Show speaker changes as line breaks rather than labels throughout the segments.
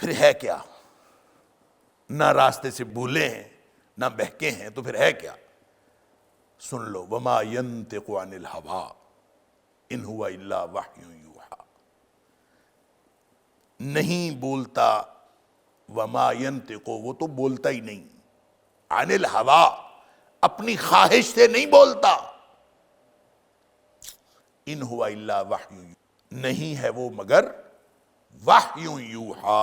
پھر ہے کیا؟ نہ راستے سے بھولے ہیں نہ بہکے ہیں، تو پھر ہے کیا؟ سن لو، وما ينطق عن الہوا ان هو الا وحی یوحی، نہیں بولتا، وما ينطق، وہ تو بولتا ہی نہیں، عن الہوا، اپنی خواہش سے نہیں بولتا، ان هو الا وحی، نہیں ہے وہ مگر وحی یوحی،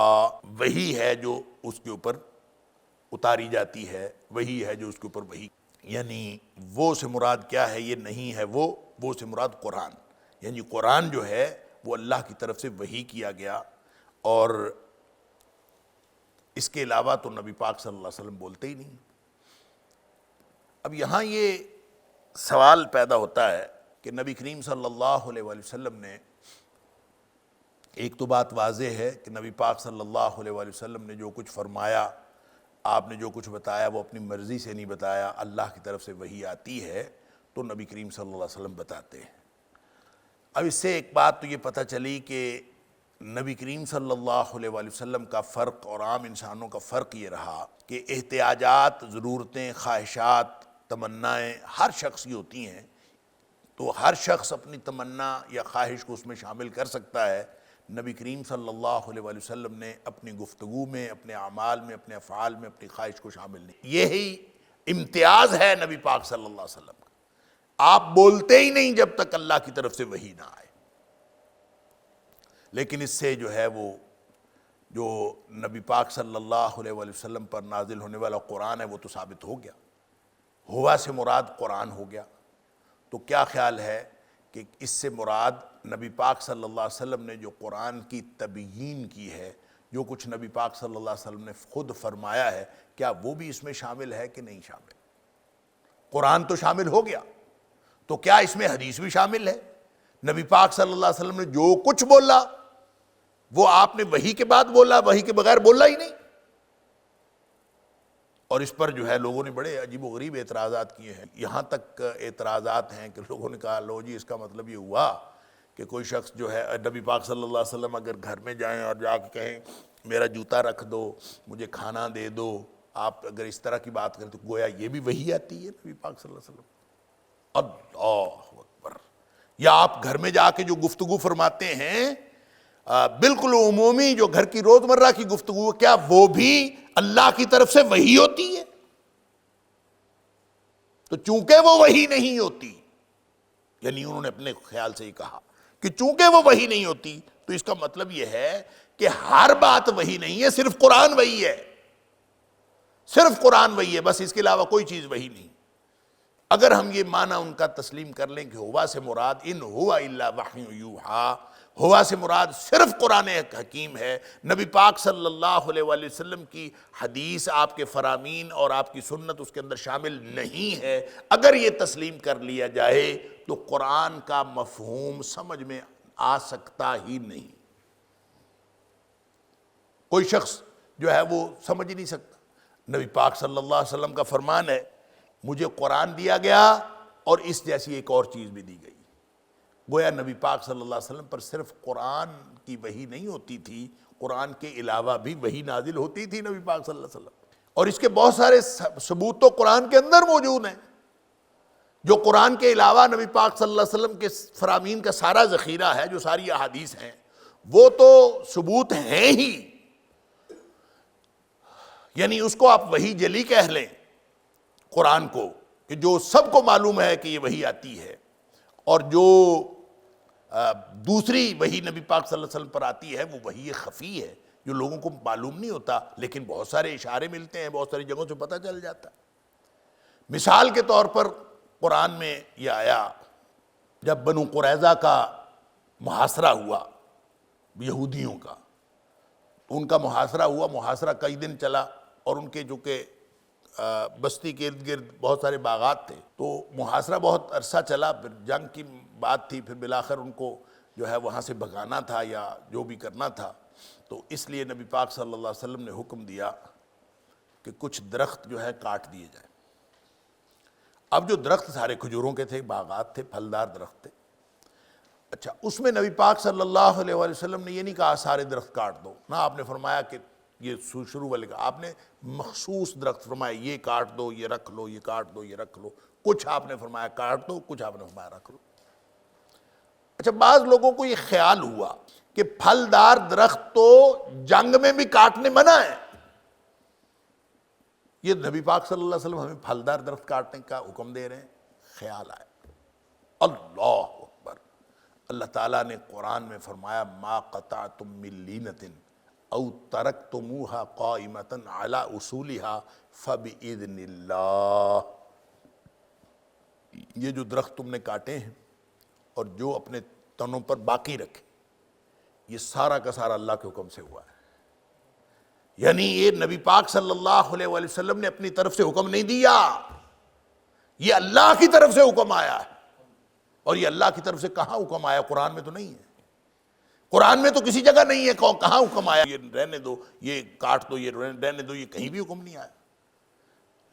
وہی ہے جو اس کے اوپر اتاری جاتی ہے، وہی ہے جو اس کے اوپر وہی، یعنی وہ سے مراد کیا ہے؟ یہ نہیں ہے وہ سے مراد قرآن، یعنی قرآن جو ہے وہ اللہ کی طرف سے وحی کیا گیا، اور اس کے علاوہ تو نبی پاک صلی اللہ علیہ وسلم بولتے ہی نہیں۔ اب یہاں یہ سوال پیدا ہوتا ہے کہ نبی کریم صلی اللہ علیہ وآلہ وسلم نے، ایک تو بات واضح ہے کہ نبی پاک صلی اللہ علیہ وآلہ وسلم نے جو کچھ فرمایا، آپ نے جو کچھ بتایا وہ اپنی مرضی سے نہیں بتایا، اللہ کی طرف سے وحی آتی ہے تو نبی کریم صلی اللہ علیہ وسلم بتاتے ہیں۔ اب اس سے ایک بات تو یہ پتہ چلی کہ نبی کریم صلی اللہ علیہ وآلہ وسلم کا فرق اور عام انسانوں کا فرق یہ رہا کہ احتیاجات، ضرورتیں، خواہشات، تمنائیں ہر شخص کی ہوتی ہیں، تو ہر شخص اپنی تمنا یا خواہش کو اس میں شامل کر سکتا ہے۔ نبی کریم صلی اللہ علیہ وآلہ وسلم نے اپنی گفتگو میں، اپنے اعمال میں، اپنے افعال میں اپنی خواہش کو شامل نہیں، یہی امتیاز ہے نبی پاک صلی اللہ علیہ وسلم کا۔ آپ بولتے ہی نہیں جب تک اللہ کی طرف سے وحی نہ آئے، لیکن اس سے جو ہے وہ جو نبی پاک صلی اللہ علیہ وآلہ وسلم پر نازل ہونے والا قرآن ہے وہ تو ثابت ہو گیا، ہوا سے مراد قرآن ہو گیا۔ تو کیا خیال ہے کہ اس سے مراد نبی پاک صلی اللہ علیہ وسلم نے جو قرآن کی تبیین کی ہے، جو کچھ نبی پاک صلی اللہ علیہ وسلم نے خود فرمایا ہے، کیا وہ بھی اس میں شامل ہے کہ نہیں شامل؟ قرآن تو شامل ہو گیا، تو کیا اس میں حدیث بھی شامل ہے؟ نبی پاک صلی اللہ علیہ وسلم نے جو کچھ بولا وہ آپ نے وحی کے بعد بولا، وحی کے بغیر بولا ہی نہیں؟ اور اس پر جو ہے لوگوں نے بڑے عجیب و غریب اعتراضات کیے ہیں، یہاں تک اعتراضات ہیں کہ لوگوں نے کہا لو جی اس کا مطلب یہ ہوا کہ کوئی شخص جو ہے نبی پاک صلی اللہ علیہ وسلم اگر گھر میں جائیں اور جا کے کہیں میرا جوتا رکھ دو، مجھے کھانا دے دو، آپ اگر اس طرح کی بات کریں تو گویا یہ بھی وحی آتی ہے نبی پاک صلی اللہ علیہ وسلم۔ اللہ اکبر! یا آپ گھر میں جا کے جو گفتگو فرماتے ہیں بالکل عمومی جو گھر کی روزمرہ کی گفتگو، کیا وہ بھی اللہ کی طرف سے وحی ہوتی ہے؟ تو چونکہ وہ وحی نہیں ہوتی، یعنی انہوں نے اپنے خیال سے ہی کہا کہ چونکہ وہ وحی نہیں ہوتی تو اس کا مطلب یہ ہے کہ ہر بات وحی نہیں ہے، صرف قرآن وحی ہے، صرف قرآن وحی ہے، بس اس کے علاوہ کوئی چیز وحی نہیں۔ اگر ہم یہ معنی ان کا تسلیم کر لیں کہ ہوا سے مراد ان ہوا الا وحی یوحی، ہوا سے مراد صرف قرآن حکیم ہے، نبی پاک صلی اللہ علیہ وآلہ وسلم کی حدیث، آپ کے فرامین اور آپ کی سنت اس کے اندر شامل نہیں ہے، اگر یہ تسلیم کر لیا جائے تو قرآن کا مفہوم سمجھ میں آ سکتا ہی نہیں، کوئی شخص جو ہے وہ سمجھ ہی نہیں سکتا۔ نبی پاک صلی اللہ علیہ وسلم کا فرمان ہے مجھے قرآن دیا گیا اور اس جیسی ایک اور چیز بھی دی گئی، گویا نبی پاک صلی اللہ علیہ وسلم پر صرف قرآن کی وحی نہیں ہوتی تھی، قرآن کے علاوہ بھی وحی نازل ہوتی تھی نبی پاک صلی اللہ علیہ وسلم، اور اس کے بہت سارے ثبوت تو قرآن کے اندر موجود ہیں۔ جو قرآن کے علاوہ نبی پاک صلی اللہ علیہ وسلم کے فرامین کا سارا ذخیرہ ہے، جو ساری احادیث ہیں، وہ تو ثبوت ہیں ہی، یعنی اس کو آپ وحی جلی کہہ لیں قرآن کو، کہ جو سب کو معلوم ہے کہ یہ وحی آتی ہے، اور جو دوسری وحی نبی پاک صلی اللہ علیہ وسلم پر آتی ہے وہ وحی خفی ہے، جو لوگوں کو معلوم نہیں ہوتا، لیکن بہت سارے اشارے ملتے ہیں، بہت ساری جگہوں سے پتہ چل جاتا ہے۔ مثال کے طور پر قرآن میں یہ آیا جب بنو قریظہ کا محاصرہ ہوا، یہودیوں کا، ان کا محاصرہ ہوا، محاصرہ کئی دن چلا، اور ان کے جو کہ بستی کے ارد گرد بہت سارے باغات تھے، تو محاصرہ بہت عرصہ چلا، پھر جنگ کی بات تھی، پھر بالآخر ان کو جو ہے وہاں سے بھگانا تھا یا جو بھی کرنا تھا، تو اس لیے نبی پاک صلی اللہ علیہ وسلم نے حکم دیا کہ کچھ درخت جو ہے کاٹ دیے جائیں۔ اب جو درخت سارے کھجوروں کے تھے، باغات تھے، پھلدار درخت تھے، اچھا اس میں نبی پاک صلی اللہ علیہ وآلہ وسلم نے یہ نہیں کہا سارے درخت کاٹ دو، نہ آپ نے فرمایا کہ یہ شروع والے کا آپ نے مخصوص درخت فرمایا یہ کاٹ دو یہ رکھ لو، یہ کاٹ دو یہ رکھ لو، کچھ آپ نے فرمایا کاٹ دو، کچھ آپ نے فرمایا رکھ لو۔ اچھا، بعض لوگوں کو یہ خیال ہوا کہ پھلدار درخت تو جنگ میں بھی کاٹنے منع ہے، یہ نبی پاک صلی اللہ علیہ وسلم ہمیں پھلدار درخت کاٹنے کا حکم دے رہے ہیں؟ خیال آئے۔ اللہ اکبر، اللہ تعالیٰ نے قرآن میں فرمایا ما قطعتم من لینۃ او ترکتموها قائمۃ علی اصولها فباذن اللہ، یہ جو درخت تم نے کاٹے ہیں اور جو اپنے تنوں پر باقی رکھے، یہ سارا کا سارا اللہ کے حکم سے ہوا ہے۔ یعنی یہ نبی پاک صلی اللہ علیہ وآلہ وسلم نے اپنی طرف سے حکم نہیں دیا، یہ اللہ کی طرف سے حکم آیا ہے۔ اور یہ اللہ کی طرف سے کہاں حکم آیا؟ قرآن میں تو نہیں ہے، قرآن میں تو کسی جگہ نہیں ہے کہاں حکم آیا یہ رہنے دو، یہ کاٹ دو، یہ رہنے دو، یہ کہیں بھی حکم نہیں آیا۔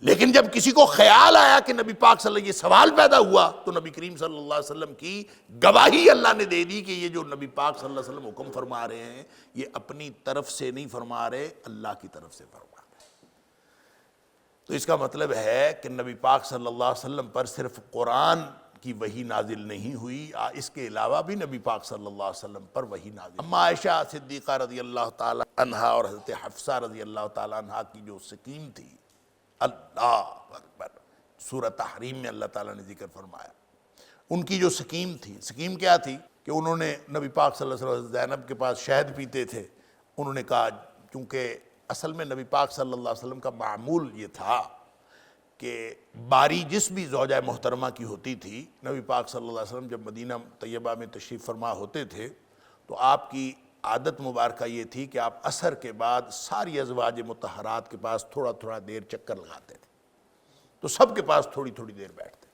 لیکن جب کسی کو خیال آیا کہ نبی پاک صلی اللہ علیہ وسلم، یہ سوال پیدا ہوا، تو نبی کریم صلی اللہ علیہ وسلم کی گواہی اللہ نے دے دی کہ یہ جو نبی پاک صلی اللہ علیہ وسلم حکم فرما رہے ہیں یہ اپنی طرف سے نہیں فرما رہے، اللہ کی طرف سے فرما رہے۔ تو اس کا مطلب ہے کہ نبی پاک صلی اللہ علیہ وسلم پر صرف قرآن کی وحی نازل نہیں ہوئی، اس کے علاوہ بھی نبی پاک صلی اللہ علیہ وسلم پر وحی نازل۔ اما عائشہ صدیقہ رضی اللہ تعالی عنہا اور حضرت حفصہ رضی اللہ تعالی عنہا کی جو سکیم تھی، اللہ اکبر، سورہ تحریم میں اللہ تعالیٰ نے ذکر فرمایا، ان کی جو سکیم تھی، سکیم کیا تھی کہ انہوں نے نبی پاک صلی اللہ علیہ وسلم زینب کے پاس شہد پیتے تھے، انہوں نے کہا، کیونکہ اصل میں نبی پاک صلی اللہ علیہ وسلم کا معمول یہ تھا کہ باری جس بھی زوجہ محترمہ کی ہوتی تھی، نبی پاک صلی اللہ علیہ وسلم جب مدینہ طیبہ میں تشریف فرما ہوتے تھے تو آپ کی عادت مبارکہ یہ تھی کہ آپ عصر کے بعد ساری ازواج مطہرات کے پاس تھوڑا تھوڑا دیر چکر لگاتے تھے، تو سب کے پاس تھوڑی تھوڑی دیر بیٹھتے،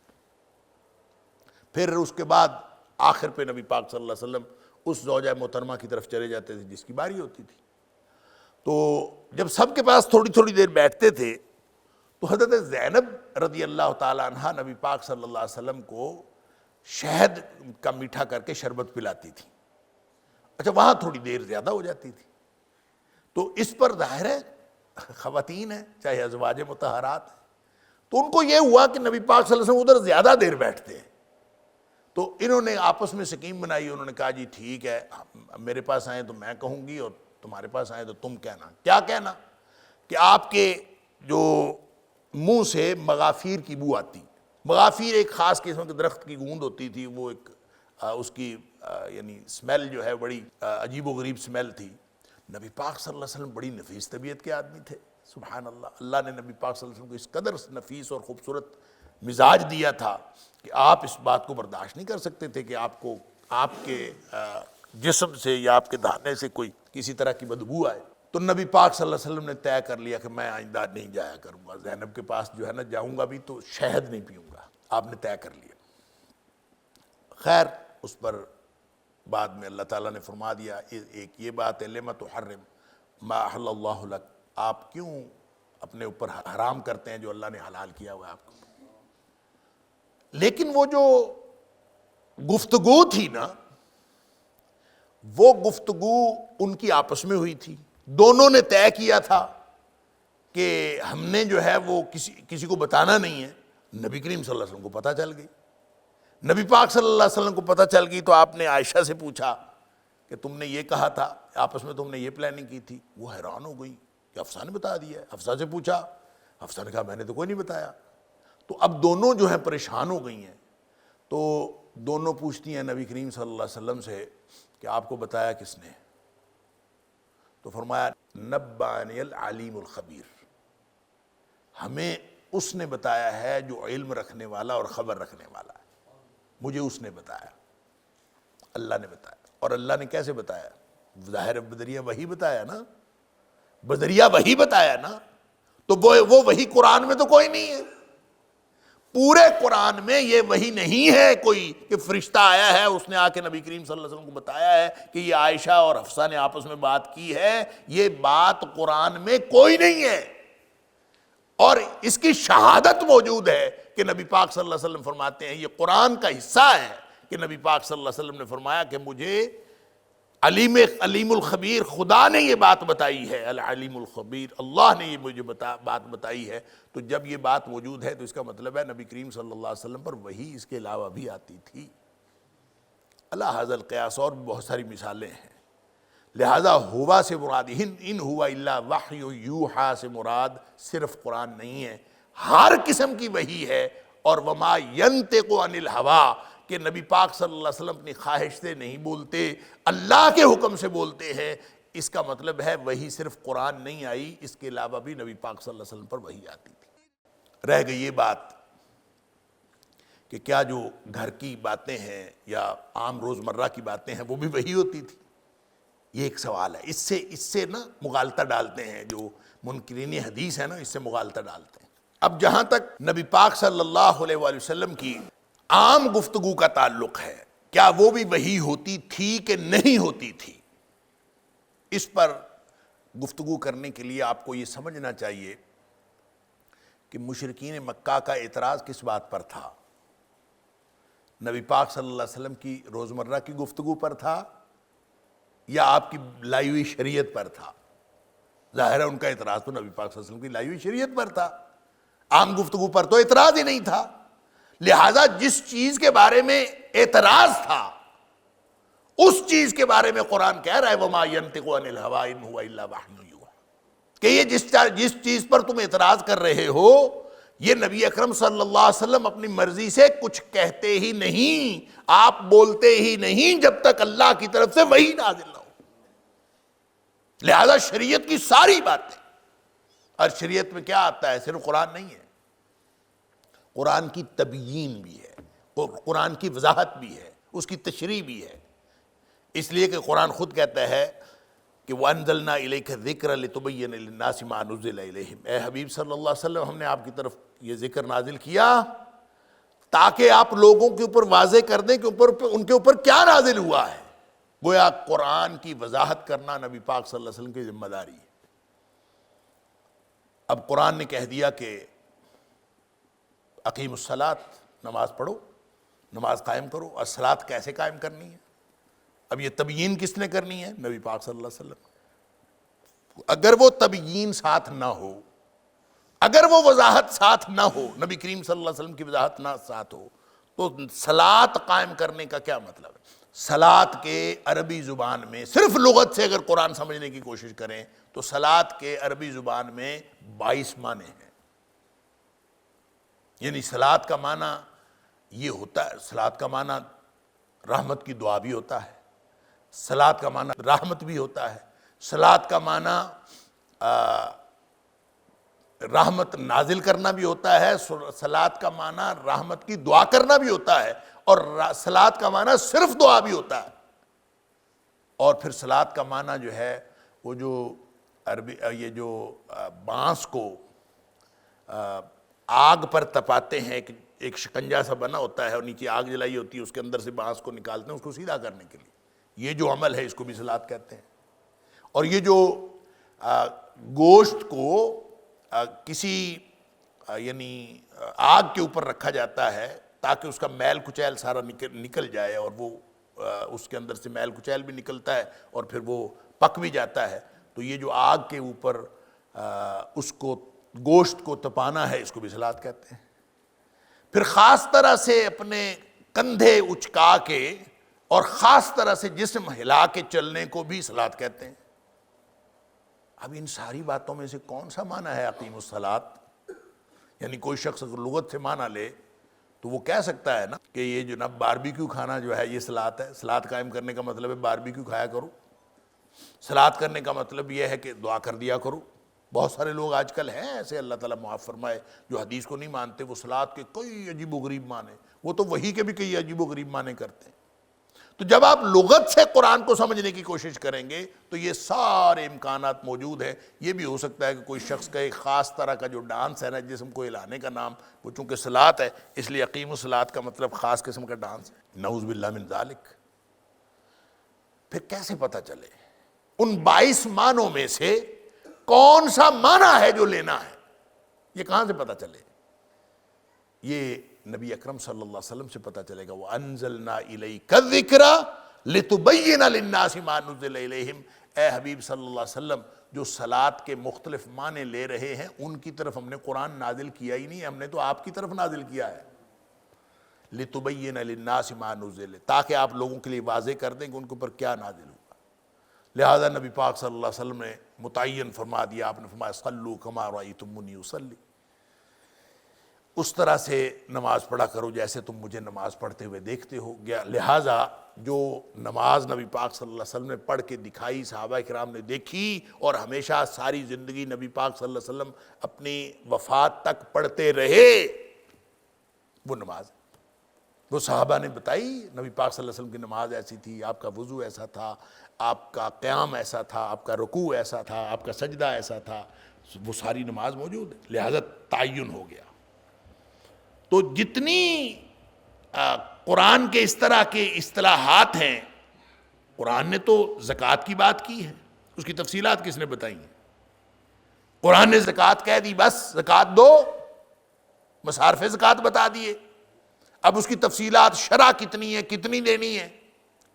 پھر اس کے بعد آخر پہ نبی پاک صلی اللہ علیہ وسلم اس زوجہ محترمہ کی طرف چلے جاتے تھے جس کی باری ہوتی تھی۔ تو جب سب کے پاس تھوڑی تھوڑی دیر بیٹھتے تھے تو حضرت زینب رضی اللہ تعالی عنہا نبی پاک صلی اللہ علیہ وسلم کو شہد کا میٹھا کر کے شربت پلاتی تھی۔ اچھا، وہاں تھوڑی دیر زیادہ ہو جاتی تھی، تو اس پر ظاہر ہے خواتین ہیں چاہے ازواج مطہرات ہیں، تو ان کو یہ ہوا کہ نبی پاک صلی اللہ علیہ وسلم ادھر زیادہ دیر بیٹھتے ہیں، تو انہوں نے آپس میں سکیم بنائی، انہوں نے کہا جی ٹھیک ہے، میرے پاس آئیں تو میں کہوں گی اور تمہارے پاس آئیں تو تم کہنا۔ کیا کہنا؟ کہ آپ کے جو منہ سے مغافیر کی بو آتی، مغافیر ایک خاص قسم کے درخت کی گوند ہوتی تھی، وہ ایک اس کی یعنی سمیل جو ہے بڑی عجیب و غریب سمیل تھی۔ نبی پاک صلی اللہ علیہ وسلم بڑی نفیس طبیعت کے آدمی تھے، سبحان اللہ، اللہ نے نبی پاک صلی اللہ علیہ وسلم کو اس قدر نفیس اور خوبصورت مزاج دیا تھا کہ آپ اس بات کو برداشت نہیں کر سکتے تھے کہ آپ کو آپ کے جسم سے یا آپ کے دہانے سے کوئی کسی طرح کی بدبو آئے۔ تو نبی پاک صلی اللہ علیہ وسلم نے طے کر لیا کہ میں آئندہ نہیں جایا کروں گا زینب کے پاس، جو ہے نا جاؤں گا بھی تو شہد نہیں پیوں گا، آپ نے طے کر لیا۔ خیر، اس پر بعد میں اللہ تعالیٰ نے فرما دیا، ایک یہ بات ہے لِمَ تُحَرِّمُ مَا أَحَلَّ اللَّهُ لَكَ، آپ کیوں اپنے اوپر حرام کرتے ہیں جو اللہ نے حلال کیا ہوا ہے آپ کو۔ لیکن وہ جو گفتگو تھی نا، وہ گفتگو ان کی آپس میں ہوئی تھی، دونوں نے طے کیا تھا کہ ہم نے جو ہے وہ کسی کو بتانا نہیں ہے۔ نبی کریم صلی اللہ علیہ وسلم کو پتہ چل گئی، نبی پاک صلی اللہ علیہ وسلم کو پتہ چل گئی، تو آپ نے عائشہ سے پوچھا کہ تم نے یہ کہا تھا، آپس میں تم نے یہ پلاننگ کی تھی۔ وہ حیران ہو گئی کہ حفصہ نے بتا دیا ہے۔ حفصہ سے پوچھا، حفصہ نے کہا میں نے تو کوئی نہیں بتایا۔ تو اب دونوں جو ہیں پریشان ہو گئی ہیں، تو دونوں پوچھتی ہیں نبی کریم صلی اللہ علیہ وسلم سے کہ آپ کو بتایا کس نے؟ تو فرمایا نبّأنی العلیم الخبیر، ہمیں اس نے بتایا ہے جو علم رکھنے والا اور خبر رکھنے والا ہے، مجھے اس نے بتایا، اللہ نے بتایا۔ اور اللہ نے کیسے بتایا؟ ظاہر بدریہ وحی بتایا نا، بدریہ وحی بتایا نا، تو وہ وحی قرآن میں تو کوئی نہیں ہے، پورے قرآن میں یہ وحی نہیں ہے کوئی کہ فرشتہ آیا ہے اس نے آ کے نبی کریم صلی اللہ علیہ وسلم کو بتایا ہے کہ یہ عائشہ اور حفصہ نے آپس میں بات کی ہے، یہ بات قرآن میں کوئی نہیں ہے۔ اور اس کی شہادت موجود ہے کہ نبی پاک صلی اللہ علیہ وسلم فرماتے ہیں، یہ قرآن کا حصہ ہے کہ نبی پاک صلی اللہ علیہ وسلم نے فرمایا کہ مجھے علیم الخبیر، خدا نے یہ بات بتائی ہے، العلیم الخبیر، اللہ نے یہ مجھے بات بتائی ہے، تو جب یہ بات موجود ہے تو اس کا مطلب ہے نبی کریم صلی اللہ علیہ وسلم پر وحی اس کے علاوہ بھی آتی تھی۔ اللہ حاضر القیاس، اور بھی بہت ساری مثالیں ہیں۔ لہذا ہوا سے مراد ان ہوا الا وحی یوحا سے مراد صرف قرآن نہیں ہے، ہر قسم کی وحی ہے۔ اور وما ینطق عن الہوا، کہ نبی پاک صلی اللہ علیہ وسلم اپنی خواہش سے نہیں بولتے، اللہ کے حکم سے بولتے ہیں۔ اس کا مطلب ہے وحی صرف قرآن نہیں آئی، اس کے علاوہ بھی نبی پاک صلی اللہ علیہ وسلم پر وحی آتی تھی۔ رہ گئی یہ بات کہ کیا جو گھر کی باتیں ہیں یا عام روزمرہ کی باتیں ہیں وہ بھی وحی ہوتی تھی؟ یہ ایک سوال ہے۔ اس سے نا مغالطہ ڈالتے ہیں جو منکرین حدیث ہے نا، اس سے مغالطہ ڈالتے ہیں۔ اب جہاں تک نبی پاک صلی اللہ علیہ وآلہ وسلم کی عام گفتگو کا تعلق ہے، کیا وہ بھی وحی ہوتی تھی کہ نہیں ہوتی تھی؟ اس پر گفتگو کرنے کے لیے آپ کو یہ سمجھنا چاہیے کہ مشرکین مکہ کا اعتراض کس بات پر تھا؟ نبی پاک صلی اللہ علیہ وسلم کی روزمرہ کی گفتگو پر تھا یا آپ کی لائی ہوئی شریعت پر تھا؟ ظاہر ہے ان کا اعتراض تو نبی پاک صلی اللہ علیہ وسلم کی لائی ہوئی شریعت پر تھا، عام گفتگو پر تو اعتراض ہی نہیں تھا۔ لہٰذا جس چیز کے بارے میں اعتراض تھا اس چیز کے بارے میں قرآن کہہ رہا ہے وَمَا يَنطِقُ عَنِ الْهَوَىٰ إِنْ هُوَ إِلَّا وَحْيٌ يُوحَىٰ، کہ یہ جس چیز پر تم اعتراض کر رہے ہو یہ نبی اکرم صلی اللہ علیہ وسلم اپنی مرضی سے کچھ کہتے ہی نہیں، آپ بولتے ہی نہیں جب تک اللہ کی طرف سے وحی نازل نہ ہو۔ لہذا شریعت کی ساری باتیں، اور شریعت میں کیا آتا ہے؟ صرف قرآن نہیں ہے، قرآن کی تبیین بھی ہے، اور قرآن کی وضاحت بھی ہے، اس کی تشریح بھی ہے۔ اس لیے کہ قرآن خود کہتا ہے کہ وَأَنزَلْنَا إِلَيْكَ الذِّكْرَ لِتُبَيِّنَ لِلنَّاسِ مَا نُزِّلَ إِلَيْهِمْ، اے حبیب صلی اللہ علیہ وسلم ہم نے آپ کی طرف یہ ذکر نازل کیا تاکہ آپ لوگوں کے اوپر واضح کر دیں کہ ان کے اوپر کیا نازل ہوا ہے۔ گویا قرآن کی وضاحت کرنا نبی پاک صلی اللہ علیہ وسلم کی ذمہ داری ہے۔ اب قرآن نے کہہ دیا کہ اقیم الصلاۃ، نماز پڑھو، نماز قائم کرو۔ الصلاۃ کیسے قائم کرنی ہے؟ اب یہ تبیین کس نے کرنی ہے؟ نبی پاک صلی اللہ علیہ وسلم۔ اگر وہ تبیین ساتھ نہ ہو، اگر وہ وضاحت ساتھ نہ ہو، نبی کریم صلی اللہ علیہ وسلم کی وضاحت نہ ساتھ ہو، تو صلاۃ قائم کرنے کا کیا مطلب ہے؟ صلاۃ کے عربی زبان میں صرف لغت سے اگر قرآن سمجھنے کی کوشش کریں تو صلاۃ کے عربی زبان میں 22 معنی ہیں۔ یعنی صلاۃ کا معنی یہ ہوتا ہے، صلاۃ کا معنی رحمت کی دعا بھی ہوتا ہے، صلاۃ کا معنی رحمت بھی ہوتا ہے، صلاۃ کا معنی رحمت نازل کرنا بھی ہوتا ہے، صلاۃ کا معنی رحمت کی دعا کرنا بھی ہوتا ہے، اور صلاۃ کا معنی صرف دعا بھی ہوتا ہے۔ اور پھر صلاۃ کا معنی جو ہے وہ جو عربی یہ جو بانس کو آگ پر تپاتے ہیں، ایک شکنجا سا بنا ہوتا ہے اور نیچے آگ جلائی ہوتی ہے، اس کے اندر سے بانس کو نکالتے ہیں اس کو سیدھا کرنے کے لیے، یہ جو عمل ہے اس کو بھی صلاۃ کہتے ہیں۔ اور یہ جو گوشت کو کسی یعنی آگ کے اوپر رکھا جاتا ہے تاکہ اس کا میل کچیل سارا نکل جائے، اور وہ اس کے اندر سے میل کچیل بھی نکلتا ہے اور پھر وہ پک بھی جاتا ہے، تو یہ جو آگ کے اوپر اس کو گوشت کو تپانا ہے اس کو بھی صلاۃ کہتے ہیں۔ پھر خاص طرح سے اپنے کندھے اچکا کے اور خاص طرح سے جسم ہلا کے چلنے کو بھی صلاۃ کہتے ہیں۔ اب ان ساری باتوں میں سے کون سا معنی ہے اقیم الصلاۃ؟ یعنی کوئی شخص اگر لغت سے معنی لے تو وہ کہہ سکتا ہے نا کہ یہ جناب باربیکیو کھانا جو ہے یہ صلاۃ ہے، صلاۃ قائم کرنے کا مطلب ہے باربیکیو کھایا کرو، صلاۃ کرنے کا مطلب یہ ہے کہ دعا کر دیا کرو۔ بہت سارے لوگ آج کل ہیں ایسے، اللہ تعالیٰ معاف فرمائے، جو حدیث کو نہیں مانتے، وہ صلاۃ کے کئی عجیب و غریب معنی، وہ تو وحی کے بھی کئی عجیب و غریب معنی کرتے ہیں۔ تو جب آپ لغت سے قرآن کو سمجھنے کی کوشش کریں گے تو یہ سارے امکانات موجود ہیں۔ یہ بھی ہو سکتا ہے کہ کوئی شخص کا ایک خاص طرح کا جو ڈانس ہے نا، جسم کو ہلانے کا نام، وہ چونکہ صلاۃ ہے اس لیے اقیم الصلاۃ کا مطلب خاص قسم کا ڈانس ہے، نعوذ باللہ من ذالک۔ پھر کیسے پتہ چلے ان 22 معنوں میں سے کون سا معنی ہے جو لینا ہے؟ یہ کہاں سے پتہ چلے؟ یہ نبی اکرم صلی اللہ علیہ وسلم سے پتہ چلے گا۔ وَأَنزَلْنَا إِلَيْكَ الذِّكْرَ لِتُبَيِّنَ لِلنَّاسِ مَا نُزِّلَ إِلَيْهِمْ، اے حبیب صلی اللہ علیہ وسلم جو صلاۃ کے مختلف معنی لے رہے ہیں ان کی طرف ہم نے قرآن نازل کیا ہی نہیں، ہم نے تو آپ کی طرف نازل کیا ہے۔ لِتُبَيِّنَ لِلنَّاسِ مَا نُزِّلَ، تاکہ آپ لوگوں کے لیے واضح کر دیں کہ ان کے اوپر کیا نازل ہوا۔ لہذا نبی پاک صلی اللہ علیہ وسلم نے متعین فرما دیا، آپ نے فرمایا صلوا کما رأیتمونی اصلی، اس طرح سے نماز پڑھا کرو جیسے تم مجھے نماز پڑھتے ہوئے دیکھتے ہو گیا۔ لہٰذا جو نماز نبی پاک صلی اللہ علیہ وسلم نے پڑھ کے دکھائی، صحابہ کرام نے دیکھی، اور ہمیشہ ساری زندگی نبی پاک صلی اللہ علیہ وسلم اپنی وفات تک پڑھتے رہے، وہ نماز وہ صحابہ نے بتائی۔ نبی پاک صلی اللہ علیہ وسلم کی نماز ایسی تھی، آپ کا وضو ایسا تھا، آپ کا قیام ایسا تھا، آپ کا رکوع ایسا تھا، آپ کا سجدہ ایسا تھا، وہ ساری نماز موجود ہے، لہذا تعین ہو گیا۔ تو جتنی قرآن کے اس طرح کے اصطلاحات ہیں، قرآن نے تو زکوٰۃ کی بات کی ہے، اس کی تفصیلات کس نے بتائی ہیں؟ قرآن نے زکوٰۃ کہہ دی، بس زکوٰۃ دو، مصارف زکوٰۃ بتا دیے۔ اب اس کی تفصیلات شرع کتنی ہے، کتنی دینی ہے،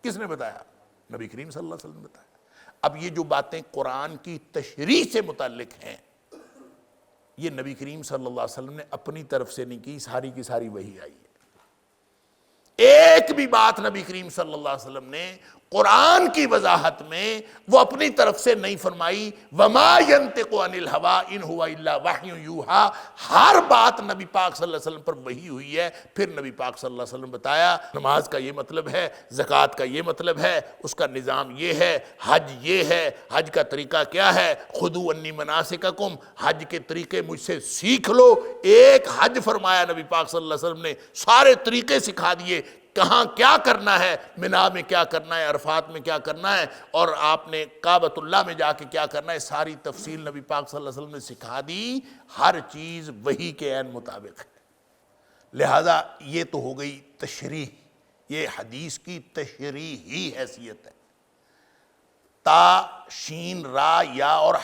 کس نے بتایا؟ نبی کریم صلی اللہ علیہ وسلم نے بتایا۔ اب یہ جو باتیں قرآن کی تشریح سے متعلق ہیں، یہ نبی کریم صلی اللہ علیہ وسلم نے اپنی طرف سے نہیں کی، ساری کی ساری وحی آئی ہے۔ ایک بھی بات نبی کریم صلی اللہ علیہ وسلم نے قرآن کی وضاحت میں وہ اپنی طرف سے نہیں فرمائی۔ وَمَا يَنْتِقُ عَنِ الْهَوَىٰ إِنْ هُوَ إِلَّا وَحْيٌ يُوحَىٰ، ہر بات نبی پاک صلی اللہ علیہ وسلم پر وحی ہوئی ہے۔ پھر نبی پاک صلی اللہ علیہ وسلم بتایا نماز کا یہ مطلب ہے، زکوٰۃ کا یہ مطلب ہے، اس کا نظام یہ ہے، حج یہ ہے، حج کا طریقہ کیا ہے، خُذُوا عَنِّی مَنَاسِکَکُمْ، حج کے طریقے مجھ سے سیکھ لو۔ ایک حج فرمایا نبی پاک صلی اللہ علیہ وسلم نے، سارے طریقے سکھا دیے، کہاں کیا کرنا ہے، منا میں کیا کرنا ہے، عرفات میں کیا کرنا ہے، اور آپ نے کعبۃ اللہ میں جا کے کیا کرنا ہے، ساری تفصیل نبی پاک صلی اللہ علیہ وسلم نے سکھا دی۔ ہر چیز وحی کے عین مطابق ہے۔ لہذا یہ تو ہو گئی تشریح، یہ حدیث کی تشریحی حیثیت ہے۔ تا، شین، را، یا اور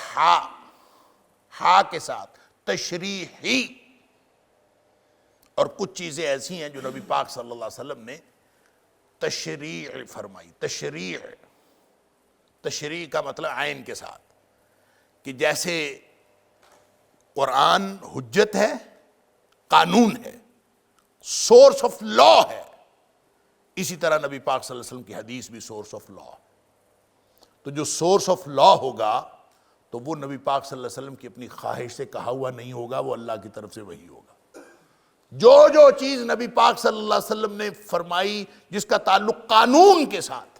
ہا کے ساتھ تشریحی، اور کچھ چیزیں ایسی ہیں جو نبی پاک صلی اللہ علیہ وسلم نے تشریح فرمائی۔ تشریح کا مطلب عین کے ساتھ، کہ جیسے قرآن حجت ہے، قانون ہے، سورس آف لا ہے، اسی طرح نبی پاک صلی اللہ علیہ وسلم کی حدیث بھی سورس آف لا۔ تو جو سورس آف لا ہوگا تو وہ نبی پاک صلی اللہ علیہ وسلم کی اپنی خواہش سے کہا ہوا نہیں ہوگا، وہ اللہ کی طرف سے وحی ہوگا۔ جو چیز نبی پاک صلی اللہ علیہ وسلم نے فرمائی جس کا تعلق قانون کے ساتھ،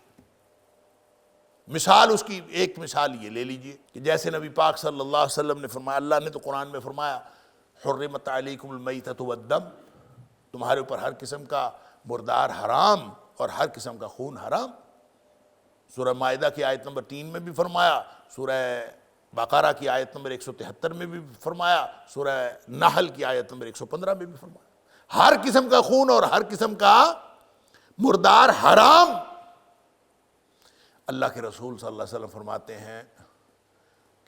مثال اس کی ایک مثال یہ لے لیجئے کہ جیسے نبی پاک صلی اللہ علیہ وسلم نے فرمایا، اللہ نے تو قرآن میں فرمایا حرمت علیکم المیتۃ والدم، تمہارے اوپر ہر قسم کا مردار حرام اور ہر قسم کا خون حرام۔ سورہ مائدہ کی آیت نمبر 3 میں بھی فرمایا، سورہ بقرہ کی آیت نمبر 173 میں بھی فرمایا، سورہ نحل کی آیت نمبر 115 میں بھی فرمایا۔ ہر قسم کا خون اور ہر قسم کا مردار حرام۔ اللہ کے رسول صلی اللہ علیہ وسلم فرماتے ہیں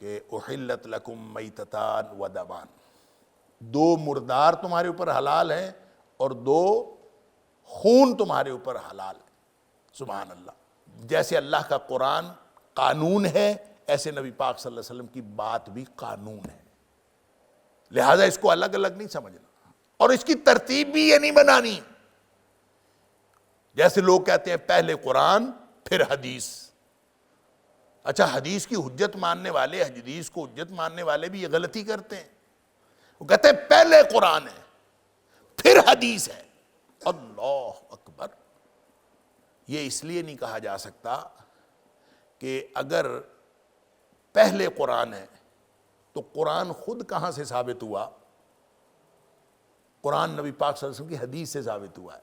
کہ احلت لکم میتتان و دمان، دو مردار تمہارے اوپر حلال ہیں اور دو خون تمہارے اوپر حلال ہے۔ سبحان اللہ۔ جیسے اللہ کا قرآن قانون ہے، ایسے نبی پاک صلی اللہ علیہ وسلم کی بات بھی قانون ہے، لہذا اس کو الگ الگ نہیں سمجھنا، اور اس کی ترتیب بھی یہ نہیں بنانی جیسے لوگ کہتے ہیں پہلے قرآن پھر حدیث۔ اچھا، حدیث کی حجت ماننے والے، حدیث کو حجت ماننے والے بھی یہ غلطی کرتے ہیں، وہ کہتے ہیں پہلے قرآن ہے پھر حدیث ہے۔ اللہ اکبر! یہ اس لیے نہیں کہا جا سکتا کہ اگر پہلے قرآن ہے تو قرآن خود کہاں سے ثابت ہوا؟ قرآن نبی پاک صلی اللہ علیہ وسلم کی حدیث سے ثابت ہوا ہے۔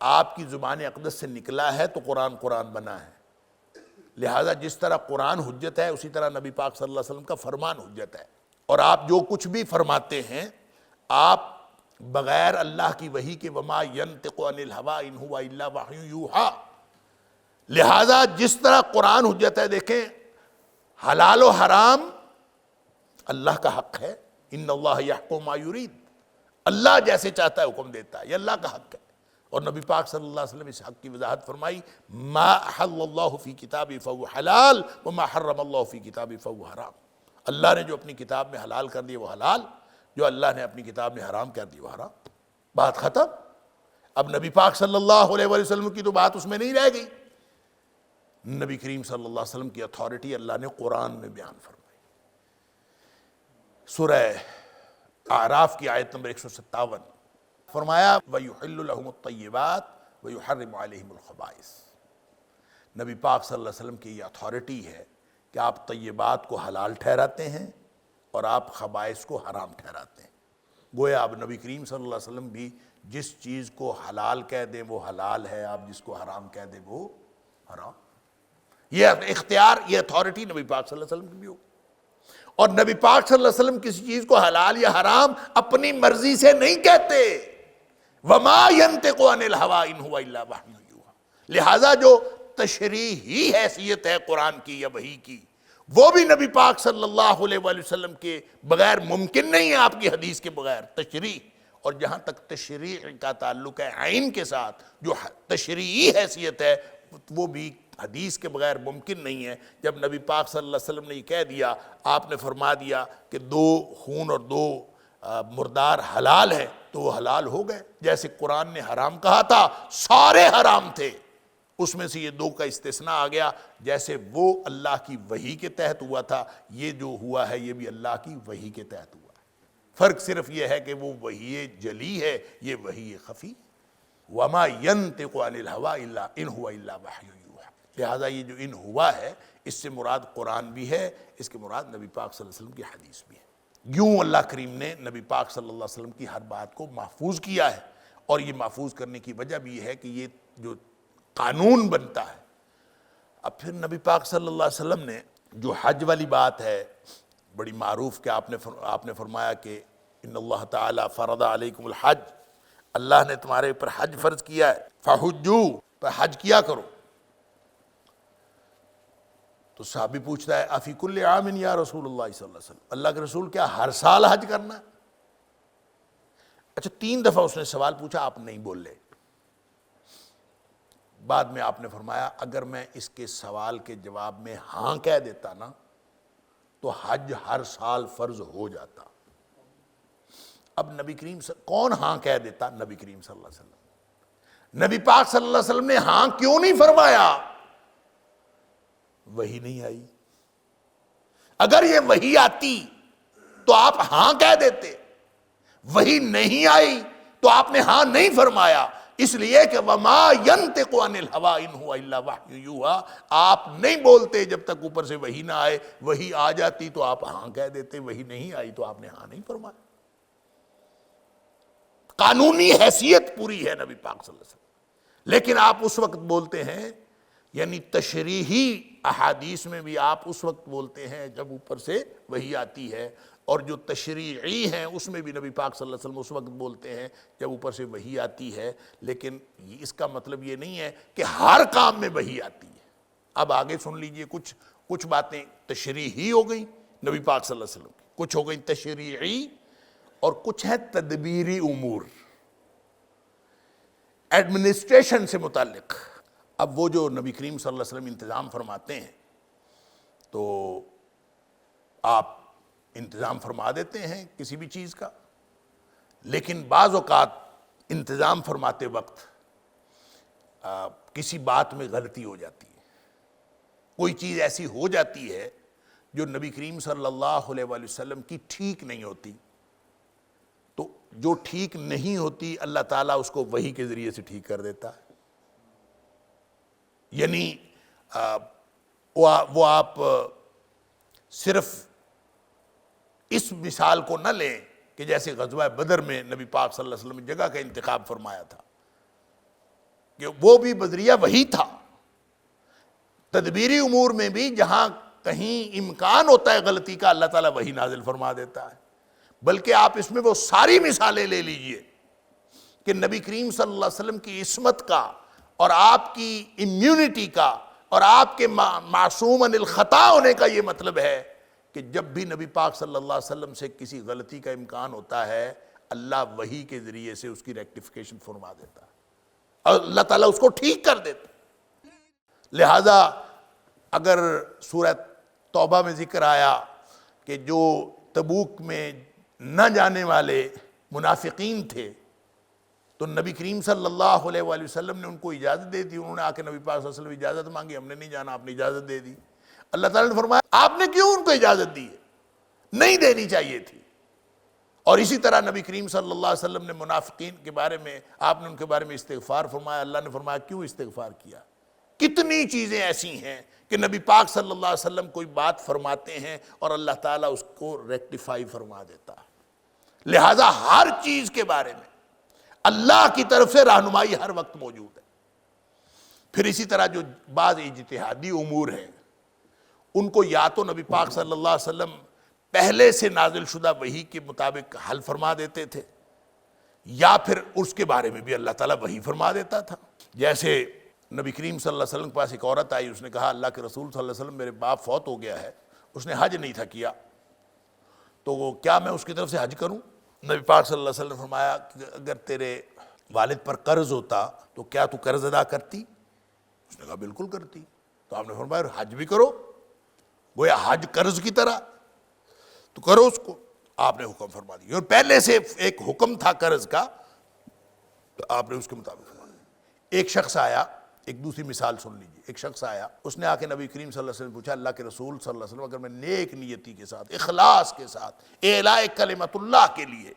آپ کی زبان اقدس سے نکلا ہے تو قرآن بنا ہے، لہذا جس طرح قرآن حجت ہے اسی طرح نبی پاک صلی اللہ علیہ وسلم کا فرمان حجت ہے، اور آپ جو کچھ بھی فرماتے ہیں آپ بغیر اللہ کی وحی کے وما ینطق عن الہویٰ ان ہوا الا وحی یوحیٰ، لہذا جس طرح قرآن حجت ہے، دیکھیں حلال و حرام اللہ کا حق ہے، ان اللہ یحکم ما یرید، اللہ جیسے چاہتا ہے حکم دیتا ہے، یہ اللہ کا حق ہے، اور نبی پاک صلی اللہ علیہ وسلم اس حق کی وضاحت فرمائی، ما احل اللہ فی کتابی فہو حلال وما حرم اللہ فی کتابی فہو حرام۔ اللہ نے جو اپنی کتاب میں حلال کر دیا وہ حلال، جو اللہ نے اپنی کتاب میں حرام کر دیا وہ حرام۔ بات ختم۔ اب نبی پاک صلی اللہ علیہ وسلم کی تو بات اس میں نہیں رہ گئی، نبی کریم صلی اللہ علیہ وسلم کی اتھارٹی اللہ نے قرآن میں بیان فرمائی۔ سورہ اعراف کی آیت نمبر 157 فرمایا وَيُحِلُّ لَهُمُ الطَّيِّبَاتِ وَيُحَرِّمُ عَلَيْهِمُ الْخَبَائِثِ۔ نبی پاک صلی اللہ علیہ وسلم کی یہ اتھارٹی ہے کہ آپ طیبات کو حلال ٹھہراتے ہیں اور آپ خبائث کو حرام ٹھہراتے ہیں۔ گویا اب نبی کریم صلی اللہ علیہ وسلم بھی جس چیز کو حلال کہہ دیں وہ حلال ہے، آپ جس کو حرام کہہ دیں وہ حرام۔ یہ اختیار، یہ اتھارٹی نبی پاک صلی اللہ علیہ وسلم کی بھی ہو، اور نبی پاک صلی اللہ علیہ وسلم کسی چیز کو حلال یا حرام اپنی مرضی سے نہیں کہتے۔ وَمَا يَنْتِقُ عَنِ الْهَوَىٰ إِنْ هُوَ إِلَّا وَحْيٌ يُوحَىٰ۔ لہٰذا جو تشریحی حیثیت ہے قرآن کی یا وحی کی، وہ بھی نبی پاک صلی اللہ علیہ وآلہ وسلم کے بغیر ممکن نہیں ہے، آپ کی حدیث کے بغیر تشریح۔ اور جہاں تک تشریح کا تعلق ہے عین کے ساتھ، جو تشریحی حیثیت ہے وہ بھی حدیث کے بغیر ممکن نہیں ہے۔ جب نبی پاک صلی اللہ علیہ وسلم نے یہ کہہ دیا، آپ نے فرما دیا کہ 2 خون اور 2 مردار حلال ہے تو وہ حلال ہو گئے۔ جیسے قرآن نے حرام کہا تھا، سارے حرام تھے، اس میں سے یہ 2 کا استثناء آ گیا۔ جیسے وہ اللہ کی وحی کے تحت ہوا تھا، یہ جو ہوا ہے یہ بھی اللہ کی وحی کے تحت ہوا ہے۔ فرق صرف یہ ہے کہ وہ وحی جلی ہے، یہ وحی خفی۔ وَمَا يَنْتِقُ عَنِ الْهَوَىٰ إِلَّا إِنْ هُوَ إِلَّا وَحْيٌ يُوحَىٰ۔ لہٰذا یہ جو ان ہوا ہے، اس سے مراد قرآن بھی ہے، اس کے مراد نبی پاک صلی اللہ علیہ وسلم کی حدیث بھی ہے۔ یوں اللہ کریم نے نبی پاک صلی اللہ علیہ وسلم کی ہر بات کو محفوظ کیا ہے، اور یہ محفوظ کرنے کی وجہ بھی یہ ہے کہ یہ جو قانون بنتا ہے۔ اب پھر نبی پاک صلی اللہ علیہ وسلم نے جو حج والی بات ہے بڑی معروف، کہ آپ نے فرمایا کہ ان اللہ تعالیٰ فرض علیکم الحج، اللہ نے تمہارے اوپر حج فرض کیا ہے، فحجو، پر حج کیا کرو۔ تو صحابی پوچھتا ہے افی کل عام یا رسول اللہ صلی اللہ علیہ وسلم، اللہ کے رسول کیا ہر سال حج کرنا ہے؟ اچھا 3 دفعہ اس نے سوال پوچھا، آپ نہیں بولے۔ بعد میں آپ نے فرمایا اگر میں اس کے سوال کے جواب میں ہاں کہہ دیتا نا تو حج ہر سال فرض ہو جاتا۔ اب نبی کریم کون ہاں کہہ دیتا؟ نبی کریم صلی اللہ علیہ وسلم۔ نبی پاک صلی اللہ علیہ وسلم نے ہاں کیوں نہیں فرمایا؟ وحی نہیں آئی۔ اگر یہ وحی آتی تو آپ ہاں کہہ دیتے، وحی نہیں آئی تو آپ نے ہاں نہیں فرمایا، اس لیے کہ وَمَا يَنْتِقُ عَنِ الْهَوَىٰ إِنْ هُوَ إِلَّا وَحْيٌ يُوحَىٰ۔ آپ نہیں بولتے جب تک اوپر سے وحی نہ آئے، وحی آ جاتی تو آپ ہاں کہہ دیتے، وحی نہیں آئی تو آپ نے ہاں نہیں فرمایا۔ قانونی حیثیت پوری ہے نبی پاک صلی اللہ علیہ وسلم، لیکن آپ اس وقت بولتے ہیں، یعنی تشریحی احادیث میں بھی آپ اس وقت بولتے ہیں جب اوپر سے وحی آتی ہے، اور جو تشریعی ہیں اس میں بھی نبی پاک صلی اللہ علیہ وسلم اس وقت بولتے ہیں جب اوپر سے وحی آتی ہے۔ لیکن اس کا مطلب یہ نہیں ہے کہ ہر کام میں وحی آتی ہے۔ اب آگے سن لیجئے، کچھ باتیں تشریحی ہو گئیں نبی پاک صلی اللہ علیہ وسلم کی، کچھ ہو گئیں تشریعی، اور کچھ ہے تدبیری امور، ایڈمنسٹریشن سے متعلق۔ اب وہ جو نبی کریم صلی اللہ علیہ وسلم انتظام فرماتے ہیں تو آپ انتظام فرما دیتے ہیں کسی بھی چیز کا، لیکن بعض اوقات انتظام فرماتے وقت کسی بات میں غلطی ہو جاتی ہے، کوئی چیز ایسی ہو جاتی ہے جو نبی کریم صلی اللہ علیہ وآلہ وسلم کی ٹھیک نہیں ہوتی، تو جو ٹھیک نہیں ہوتی اللہ تعالیٰ اس کو وحی کے ذریعے سے ٹھیک کر دیتا ہے۔ یعنی وہ آپ صرف اس مثال کو نہ لیں کہ جیسے غزوہ بدر میں نبی پاک صلی اللہ علیہ وسلم نے جگہ کا انتخاب فرمایا تھا، کہ وہ بھی بدریہ وحی تھا۔ تدبیری امور میں بھی جہاں کہیں امکان ہوتا ہے غلطی کا، اللہ تعالیٰ وحی نازل فرما دیتا ہے۔ بلکہ آپ اس میں وہ ساری مثالیں لے لیجئے کہ نبی کریم صلی اللہ علیہ وسلم کی عصمت کا اور آپ کی امیونٹی کا اور آپ کے معصوم عن الخطا ہونے کا یہ مطلب ہے کہ جب بھی نبی پاک صلی اللہ علیہ وسلم سے کسی غلطی کا امکان ہوتا ہے، اللہ وحی کے ذریعے سے اس کی ریکٹیفیکیشن فرما دیتا ہے۔ اور اللہ تعالیٰ اس کو ٹھیک کر دیتا۔ لہذا اگر سورہ توبہ میں ذکر آیا کہ جو تبوک میں نہ جانے والے منافقین تھے تو نبی کریم صلی اللہ علیہ وآلہ وسلم نے ان کو اجازت دے دی، انہوں نے آ کے نبی پاک صلی اللہ علیہ وسلم اجازت مانگی، ہم نے نہیں جانا، آپ نے اجازت دے دی۔ اللہ تعالیٰ نے فرمایا آپ نے کیوں ان کو اجازت دی ہے؟ نہیں دینی چاہیے تھی۔ اور اسی طرح نبی کریم صلی اللہ علیہ وسلم نے منافقین کے بارے میں، آپ نے ان کے بارے میں استغفار فرمایا، اللہ نے فرمایا کیوں استغفار کیا؟ کتنی چیزیں ایسی ہیں کہ نبی پاک صلی اللہ علیہ وسلم کوئی بات فرماتے ہیں اور اللہ تعالیٰ اس کو ریکٹیفائی فرما دیتا ہے۔ لہٰذا ہر چیز کے بارے میں اللہ کی طرف سے رہنمائی ہر وقت موجود ہے۔ پھر اسی طرح جو بعض اجتہادی امور ہیں ان کو یا تو نبی پاک صلی اللہ علیہ وسلم پہلے سے نازل شدہ وحی کے مطابق حل فرما دیتے تھے، یا پھر اس کے بارے میں بھی اللہ تعالیٰ وحی فرما دیتا تھا۔ جیسے نبی کریم صلی اللہ علیہ وسلم کے پاس ایک عورت آئی، اس نے کہا اللہ کے رسول صلی اللہ علیہ وسلم میرے باپ فوت ہو گیا ہے، اس نے حج نہیں تھا کیا، تو کیا میں اس کی طرف سے حج کروں؟ نبی پاک صلی اللہ علیہ وسلم نے فرمایا کہ اگر تیرے والد پر قرض ہوتا تو کیا تو قرض ادا کرتی؟ اس نے کہا بالکل کرتی۔ تو آپ نے فرمایا حج بھی کرو، گویا حج قرض کی طرح، تو کرو اس کو۔ آپ نے حکم فرما دیا، اور پہلے سے ایک حکم تھا قرض کا، تو آپ نے اس کے مطابق فرما دیا۔ ایک شخص آیا، ایک دوسری مثال سن لیجیے، ایک شخص آیا، اس نے آ کے نبی کریم صلی اللہ علیہ وسلم پوچھا اللہ کے رسول صلی اللہ علیہ وسلم اگر میں نیک نیتی کے ساتھ، اخلاص کے ساتھ، اعلاء کلمت اللہ کے لیے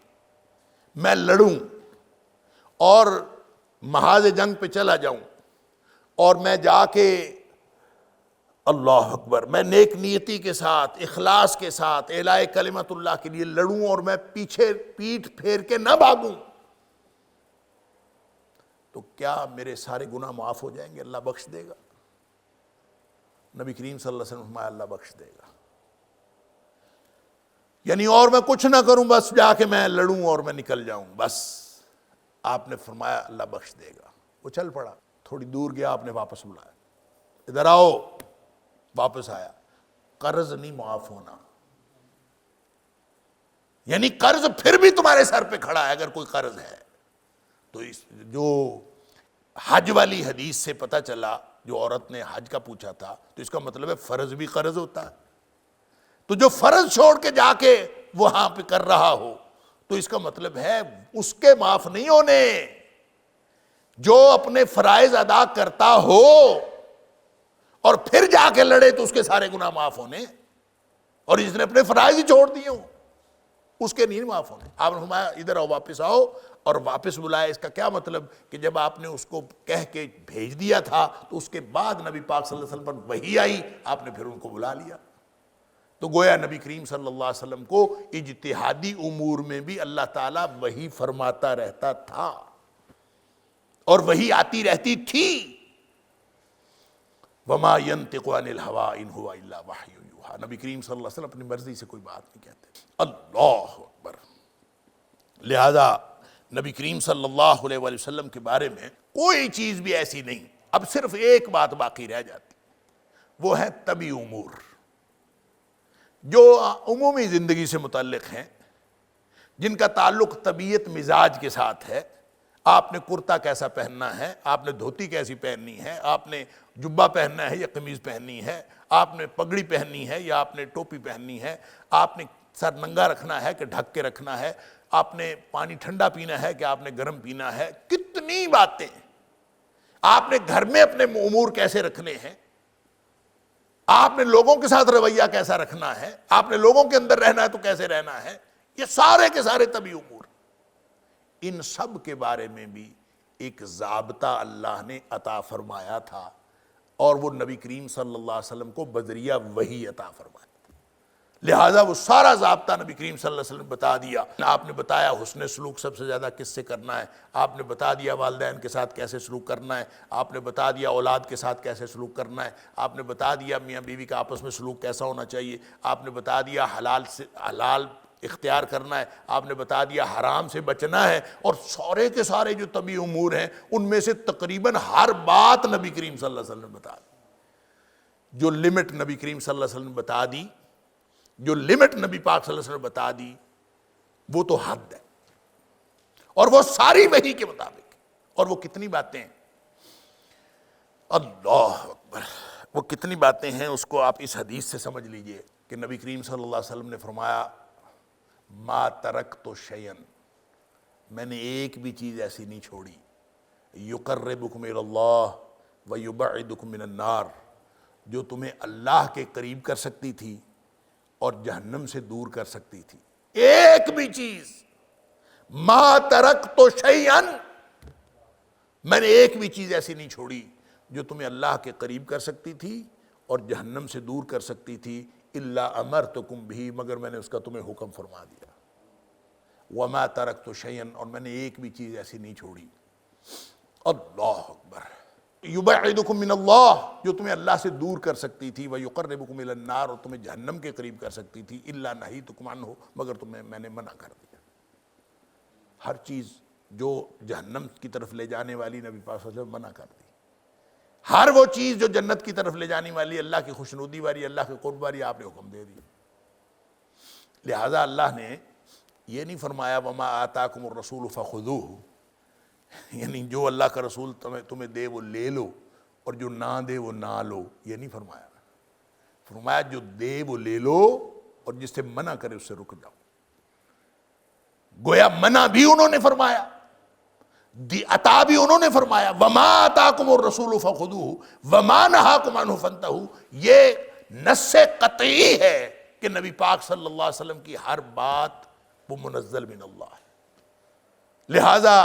میں لڑوں اور محاذ جنگ پہ چلا جاؤں اور میں جا کے اللہ اکبر، میں نیک نیتی کے ساتھ، اخلاص کے ساتھ اعلاء کلمت اللہ کے لیے لڑوں اور میں پیچھے پیٹھ پھیر کے نہ بھاگوں، تو کیا میرے سارے گناہ معاف ہو جائیں گے؟ اللہ بخش دے گا؟ نبی کریم صلی اللہ علیہ وسلم فرمایا اللہ بخش دے گا۔ یعنی اور میں کچھ نہ کروں، بس جا کے میں لڑوں اور میں نکل جاؤں، بس آپ نے فرمایا اللہ بخش دے گا۔ وہ چل پڑا، تھوڑی دور گیا، آپ نے واپس بلایا، ادھر آؤ، واپس آیا، قرض نہیں معاف ہونا، یعنی قرض پھر بھی تمہارے سر پہ کھڑا ہے اگر کوئی قرض ہے۔ تو جو حج والی حدیث سے پتہ چلا، جو عورت نے حج کا پوچھا تھا، تو اس کا مطلب ہے فرض بھی قرض ہوتا ہے۔ تو جو فرض چھوڑ کے جا کے وہاں پہ کر رہا ہو تو اس کا مطلب ہے اس کے معاف نہیں ہونے۔ جو اپنے فرائض ادا کرتا ہو اور پھر جا کے لڑے تو اس کے سارے گناہ معاف ہونے، اور جس نے اپنے فرائض ہی چھوڑ دیے ہوں اس کے نہیں معاف ہونے۔ آپ نے فرمایا ادھر آؤ، واپس آؤ، اور واپس بلایا۔ اس کا کیا مطلب کہ جب آپ نے اس کو کہہ کے بھیج دیا تھا تو اس کے بعد نبی پاک صلی اللہ علیہ وسلم پر وحی آئی، آپ نے پھر ان کو بلا لیا۔ تو گویا نبی کریم صلی اللہ علیہ وسلم کو اجتہادی امور میں بھی اللہ تعالیٰ وحی فرماتا رہتا تھا اور وحی آتی رہتی تھی۔ وَمَا يَنْطِقُ عَنِ الْهَوَىٰ إِنْ هُوَ إِلَّا وَحْيٌ يُوحَىٰ۔ نبی کریم صلی اللہ علیہ وسلم اپنی مرضی سے کوئی بات نہیں کہتے۔ اللہ اکبر۔ لہذا نبی کریم صلی اللہ علیہ وآلہ وسلم کے بارے میں کوئی چیز بھی ایسی نہیں۔ اب صرف ایک بات باقی رہ جاتی، وہ ہے طبی امور جو عمومی زندگی سے متعلق ہیں، جن کا تعلق طبیعت مزاج کے ساتھ ہے۔ آپ نے کرتا کیسا پہننا ہے، آپ نے دھوتی کیسی پہننی ہے، آپ نے جبہ پہننا ہے یا قمیض پہننی ہے، آپ نے پگڑی پہننی ہے یا آپ نے ٹوپی پہننی ہے، آپ نے سر ننگا رکھنا ہے کہ ڈھک کے رکھنا ہے، آپ نے پانی ٹھنڈا پینا ہے کہ آپ نے گرم پینا ہے، کتنی باتیں۔ آپ نے گھر میں اپنے امور کیسے رکھنے ہیں، آپ نے لوگوں کے ساتھ رویہ کیسا رکھنا ہے، آپ نے لوگوں کے اندر رہنا ہے تو کیسے رہنا ہے، یہ سارے کے سارے طبی امور، ان سب کے بارے میں بھی ایک ضابطہ اللہ نے عطا فرمایا تھا، اور وہ نبی کریم صلی اللہ علیہ وسلم کو بذریعہ وحی عطا فرمایا۔ لہٰذا وہ سارا ضابطہ نبی کریم صلی اللہ علیہ وسلم بتا دیا۔ آپ نے بتایا حسن سلوک سب سے زیادہ کس سے کرنا ہے، آپ نے بتا دیا والدین کے ساتھ کیسے سلوک کرنا ہے، آپ نے بتا دیا اولاد کے ساتھ کیسے سلوک کرنا ہے، آپ نے بتا دیا میاں بیوی کا آپس میں سلوک کیسا ہونا چاہیے، آپ نے بتا دیا حلال اختیار کرنا ہے، آپ نے بتا دیا حرام سے بچنا ہے، اور سارے کے سارے جو طبی امور ہیں ان میں سے تقریباً ہر بات نبی کریم صلی اللہ علیہ وسلم نے بتا دی۔ جو لمٹ نبی کریم صلی اللہ علیہ وسلم نے بتا دی، جو لمٹ نبی پاک صلی اللہ علیہ وسلم نے بتا دی، وہ تو حد ہے، اور وہ ساری وحی کے مطابق، اور وہ کتنی باتیں، اللہ اکبر، وہ کتنی باتیں ہیں، اس کو آپ اس حدیث سے سمجھ لیجئے کہ نبی کریم صلی اللہ علیہ وسلم نے فرمایا ما ترکت شیئا، میں نے ایک بھی چیز ایسی نہیں چھوڑی، یقربکم الی اللہ ویبعدکم من النار، جو تمہیں اللہ کے قریب کر سکتی تھی اور جہنم سے دور کر سکتی تھی. ایک بھی چیز، ما ترکت شیئا، میں نے ایک بھی چیز ایسی نہیں چھوڑی جو تمہیں اللہ کے قریب کر سکتی تھی اور جہنم سے دور کر سکتی تھی، الا امرتکم بھی، مگر میں نے اس کا تمہیں حکم فرما دیا. وما ترکت شیئا، اور میں نے ایک بھی چیز ایسی نہیں چھوڑی. اللہ اکبر. یبعدکم من اللہ، جو تمہیں اللہ سے دور کر سکتی تھی، ویقربکم الی النار، اور تمہیں جہنم کے قریب کر سکتی تھی، الا نہیتکم عنہ، مگر تمہیں میں نے منع کر دیا. ہر چیز جو جہنم کی طرف لے جانے والی، نبی پاک صلی اللہ علیہ وسلم منع کر دی. ہر وہ چیز جو جنت کی طرف لے جانے والی، اللہ کی خوشنودی والی، اللہ کے قرب والی، آپ نے حکم دے دی. لہذا اللہ نے یہ نہیں فرمایا وما آتاکم الرسول فخذوہ، یعنی جو اللہ کا رسول تمہیں دے وہ لے لو اور جو نہ دے وہ نہ لو، یہ نہیں فرمایا. فرمایا جو دے وہ لے لو اور جس سے منع کرے اس سے رک جاؤ. گویا منع بھی انہوں نے فرمایا، عطا بھی انہوں نے فرمایا. وما آتاکم الرسول فخذوہ وما نہاکم عنہ فانتہوا، یہ نص قطعی ہے کہ نبی پاک صلی اللہ علیہ وسلم کی ہر بات وہ منزل من اللہ ہے. لہذا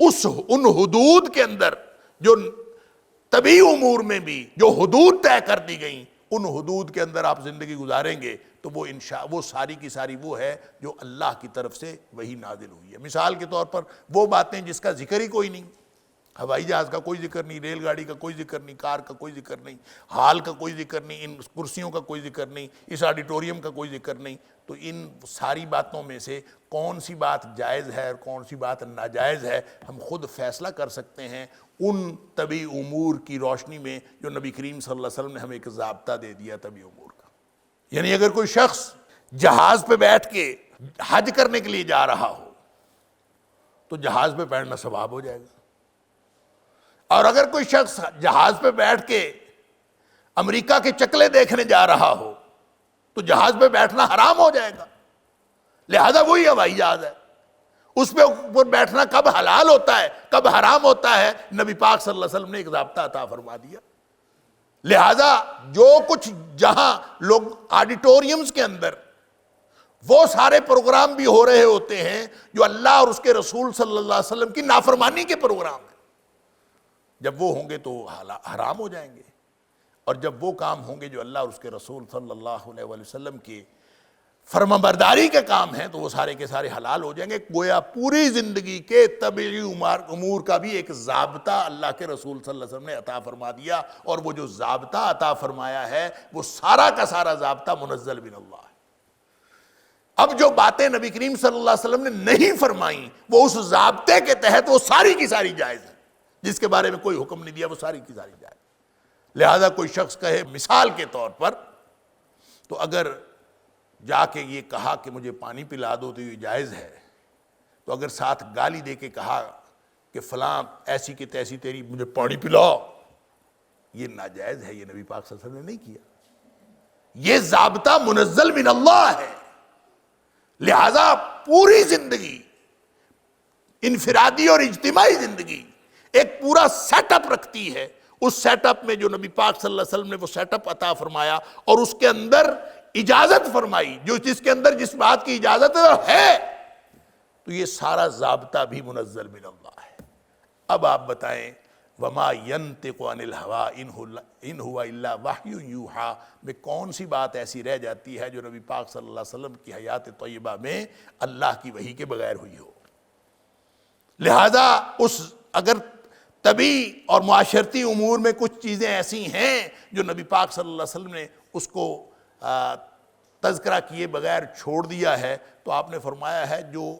ان حدود کے اندر جو طبعی امور میں بھی جو حدود طے کر دی گئیں، ان حدود کے اندر آپ زندگی گزاریں گے تو وہ ساری کی ساری وہ ہے جو اللہ کی طرف سے وہی نازل ہوئی ہے. مثال کے طور پر وہ باتیں جس کا ذکر ہی کوئی نہیں، ہوائی جہاز کا کوئی ذکر نہیں، ریل گاڑی کا کوئی ذکر نہیں، کار کا کوئی ذکر نہیں، ہال کا کوئی ذکر نہیں، ان کرسیوں کا کوئی ذکر نہیں، اس آڈیٹوریم کا کوئی ذکر نہیں، تو ان ساری باتوں میں سے کون سی بات جائز ہے اور کون سی بات ناجائز ہے ہم خود فیصلہ کر سکتے ہیں ان طبعی امور کی روشنی میں جو نبی کریم صلی اللہ علیہ وسلم نے ہمیں ایک ضابطہ دے دیا طبعی امور کا. یعنی اگر کوئی شخص جہاز پہ بیٹھ کے حج کرنے کے لیے جا رہا ہو تو جہاز پہ بیٹھنا ثواب ہو جائے گا، اور اگر کوئی شخص جہاز پہ بیٹھ کے امریکہ کے چکلے دیکھنے جا رہا ہو تو جہاز پہ بیٹھنا حرام ہو جائے گا. لہذا وہی ہوائی جہاز ہے، اس پہ اوپر بیٹھنا کب حلال ہوتا ہے کب حرام ہوتا ہے، نبی پاک صلی اللہ علیہ وسلم نے ایک ضابطہ عطا فرما دیا. لہذا جو کچھ جہاں لوگ آڈیٹوریمز کے اندر وہ سارے پروگرام بھی ہو رہے ہوتے ہیں جو اللہ اور اس کے رسول صلی اللہ علیہ وسلم کی نافرمانی کے پروگرام ہیں، جب وہ ہوں گے تو حرام ہو جائیں گے، اور جب وہ کام ہوں گے جو اللہ اور اس کے رسول صلی اللہ علیہ وسلم کی فرمانبرداری کے کام ہیں تو وہ سارے کے سارے حلال ہو جائیں گے. گویا پوری زندگی کے طبعی امور کا بھی ایک ضابطہ اللہ کے رسول صلی اللہ علیہ وسلم نے عطا فرما دیا، اور وہ جو ضابطہ عطا فرمایا ہے وہ سارا کا سارا ضابطہ منزل من اللہ ہے. اب جو باتیں نبی کریم صلی اللہ علیہ وسلم نے نہیں فرمائیں وہ اس ضابطے کے تحت وہ ساری کی ساری جائز ہیں، جس کے بارے میں کوئی حکم نہیں دیا وہ ساری کی ساری جائز. لہذا کوئی شخص کہے مثال کے طور پر، تو اگر جا کے یہ کہا کہ مجھے پانی پلا دو تو یہ جائز ہے، تو اگر ساتھ گالی دے کے کہا کہ فلاں ایسی کہ تیسی تیری مجھے پانی پلاؤ، یہ ناجائز ہے، یہ نبی پاک صلی اللہ علیہ وسلم نے نہیں کیا. یہ ضابطہ منزل من اللہ ہے. لہذا پوری زندگی، انفرادی اور اجتماعی زندگی، ایک پورا سیٹ اپ رکھتی ہے. اس سیٹ اپ میں جو نبی پاک صلی اللہ علیہ وسلم نے وہ سیٹ اپ عطا فرمایا اور اس کے اندر اجازت فرمائی، جو جس کے اندر جس بات کی اجازت ہے تو یہ سارا ضابطہ بھی منزل من اللہ ہے. اب آپ بتائیں وما ينطق عن الهوى ان هو الا وحی یوحی میں کون سی بات ایسی رہ جاتی ہے جو نبی پاک صلی اللہ علیہ وسلم کی حیات طیبہ میں اللہ کی وحی کے بغیر ہوئی ہو. لہذا اگر طبعی اور معاشرتی امور میں کچھ چیزیں ایسی ہیں جو نبی پاک صلی اللہ علیہ وسلم نے اس کو تذکرہ کیے بغیر چھوڑ دیا ہے، تو آپ نے فرمایا ہے جو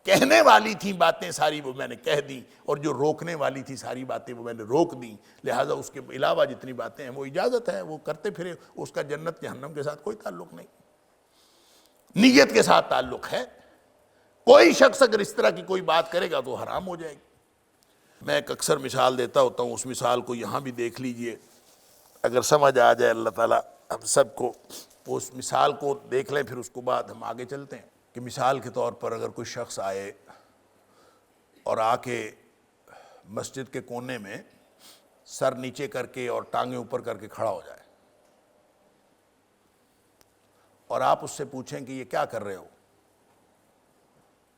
کہنے والی تھیں باتیں ساری وہ میں نے کہہ دیں، اور جو روکنے والی تھی ساری باتیں وہ میں نے روک دیں. لہٰذا اس کے علاوہ جتنی باتیں ہیں وہ اجازت ہے، وہ کرتے پھرے، اس کا جنت جہنم کے ساتھ کوئی تعلق نہیں، نیت کے ساتھ تعلق ہے. کوئی شخص اگر اس طرح کی کوئی بات کرے گا تو حرام ہو جائے گی. میں ایک اکثر مثال دیتا ہوتا ہوں، اس مثال کو یہاں بھی دیکھ لیجئے، اگر سمجھ آ جائے اللہ تعالیٰ ہم سب کو، اس مثال کو دیکھ لیں، پھر اس کو بعد ہم آگے چلتے ہیں کہ مثال کے طور پر اگر کوئی شخص آئے اور آ کے مسجد کے کونے میں سر نیچے کر کے اور ٹانگیں اوپر کر کے کھڑا ہو جائے، اور آپ اس سے پوچھیں کہ یہ کیا کر رہے ہو،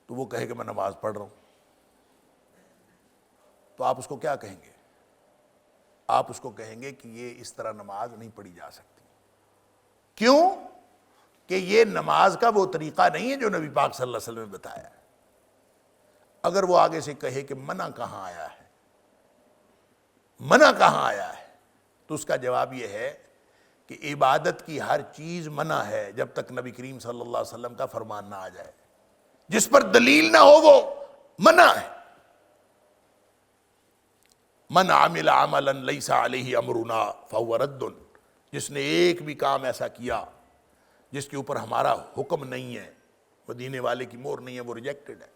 تو وہ کہے کہ میں نماز پڑھ رہا ہوں، تو آپ اس کو کیا کہیں گے؟ آپ اس کو کہیں گے کہ یہ اس طرح نماز نہیں پڑھی جا سکتی۔ کیوں؟ کہ یہ نماز کا وہ طریقہ نہیں ہے جو نبی پاک صلی اللہ علیہ وسلم نے بتایا ہے۔ اگر وہ آگے سے کہے کہ منع کہاں آیا ہے، منع کہاں آیا ہے، تو اس کا جواب یہ ہے کہ عبادت کی ہر چیز منع ہے جب تک نبی کریم صلی اللہ علیہ وسلم کا فرمان نہ آ جائے، جس پر دلیل نہ ہو وہ منع ہے۔ من عمل عملا لیس علیہ امرنا فہو رد، جس نے ایک بھی کام ایسا کیا جس کے اوپر ہمارا حکم نہیں ہے، مدینے والے کی مہر نہیں ہے، وہ ریجیکٹڈ ہے۔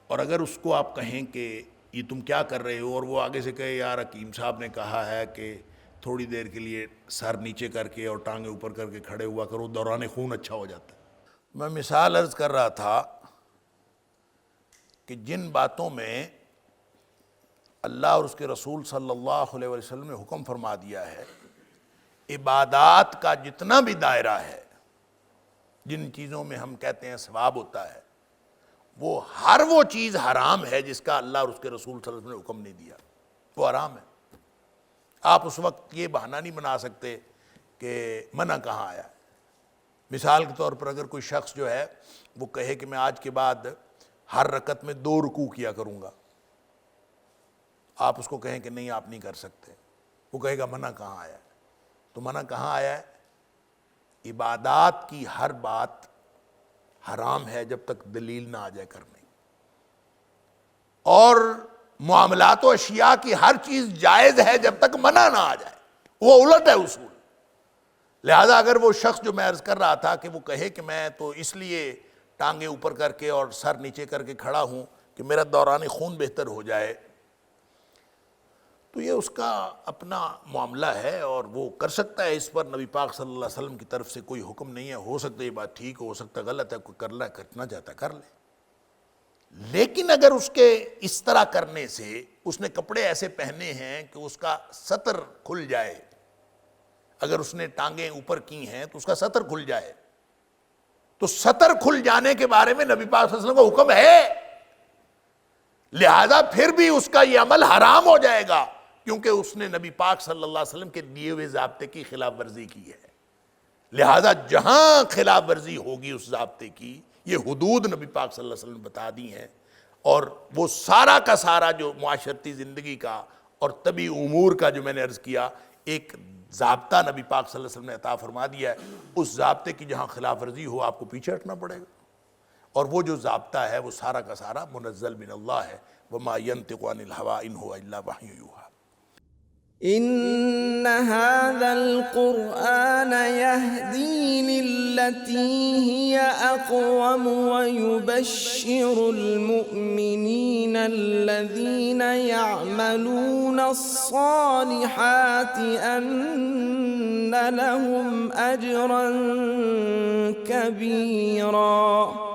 اور اگر اس کو آپ کہیں کہ یہ تم کیا کر رہے ہو، اور وہ آگے سے کہے یار حکیم صاحب نے کہا ہے کہ تھوڑی دیر کے لیے سر نیچے کر کے اور ٹانگیں اوپر کر کے کھڑے ہوا کرو، دوران خون اچھا ہو جاتا ہے۔ میں مثال عرض کر رہا تھا کہ جن باتوں میں اللہ اور اس کے رسول صلی اللہ علیہ وسلم نے حکم فرما دیا ہے، عبادات کا جتنا بھی دائرہ ہے، جن چیزوں میں ہم کہتے ہیں ثواب ہوتا ہے، وہ ہر وہ چیز حرام ہے جس کا اللہ اور اس کے رسول صلی اللہ علیہ وسلم نے حکم نہیں دیا، وہ حرام ہے۔ آپ اس وقت یہ بہانہ نہیں بنا سکتے کہ منع کہاں آیا ہے۔ مثال کے طور پر اگر کوئی شخص جو ہے وہ کہے کہ میں آج کے بعد ہر رکعت میں 2 رکوع کیا کروں گا، آپ اس کو کہیں کہ نہیں آپ نہیں کر سکتے، وہ کہے گا منع کہاں آیا ہے؟ تو منع کہاں آیا ہے؟ عبادات کی ہر بات حرام ہے جب تک دلیل نہ آ جائے کرنے، اور معاملات و اشیاء کی ہر چیز جائز ہے جب تک منع نہ آ جائے، وہ الٹ ہے اصول۔ لہذا اگر وہ شخص جو میں عرض کر رہا تھا کہ وہ کہے کہ میں تو اس لیے ٹانگیں اوپر کر کے اور سر نیچے کر کے کھڑا ہوں کہ میرا دوران خون بہتر ہو جائے، تو یہ اس کا اپنا معاملہ ہے اور وہ کر سکتا ہے، اس پر نبی پاک صلی اللہ علیہ وسلم کی طرف سے کوئی حکم نہیں ہے۔ ہو سکتا ہے یہ بات ٹھیک ہو سکتا ہے غلط ہے، کوئی کرنا چاہتا ہے کر لے، لیکن اگر اس کے اس طرح کرنے سے اس نے کپڑے ایسے پہنے ہیں کہ اس کا سطر کھل جائے، اگر اس نے ٹانگیں اوپر کی ہیں تو اس کا سطر کھل جائے، تو سطر کھل جانے کے بارے میں نبی پاک صلی اللہ علیہ وسلم کا حکم ہے، لہذا پھر بھی اس کا یہ عمل حرام ہو جائے گا، کیونکہ اس نے نبی پاک صلی اللہ علیہ وسلم کے دیے ہوئے ضابطے کی خلاف ورزی کی ہے۔ لہذا جہاں خلاف ورزی ہوگی اس ضابطے کی، یہ حدود نبی پاک صلی اللہ علیہ وسلم نے بتا دی ہیں، اور وہ سارا کا سارا جو معاشرتی زندگی کا اور طبی امور کا جو میں نے عرض کیا ایک ضابطہ نبی پاک صلی اللہ علیہ وسلم نے عطا فرما دیا ہے، اس ضابطے کی جہاں خلاف ورزی ہو آپ کو پیچھے ہٹنا پڑے گا، اور وہ جو ضابطہ ہے وہ سارا کا سارا منزل من اللہ ہے۔ وما ينطق عن الهوى ان هو الا وحی یوحی۔
إن هذا القرآن يهدي للتي هي أقوم ويبشر المؤمنين الذين يعملون الصالحات أن لهم أجرا كبيرا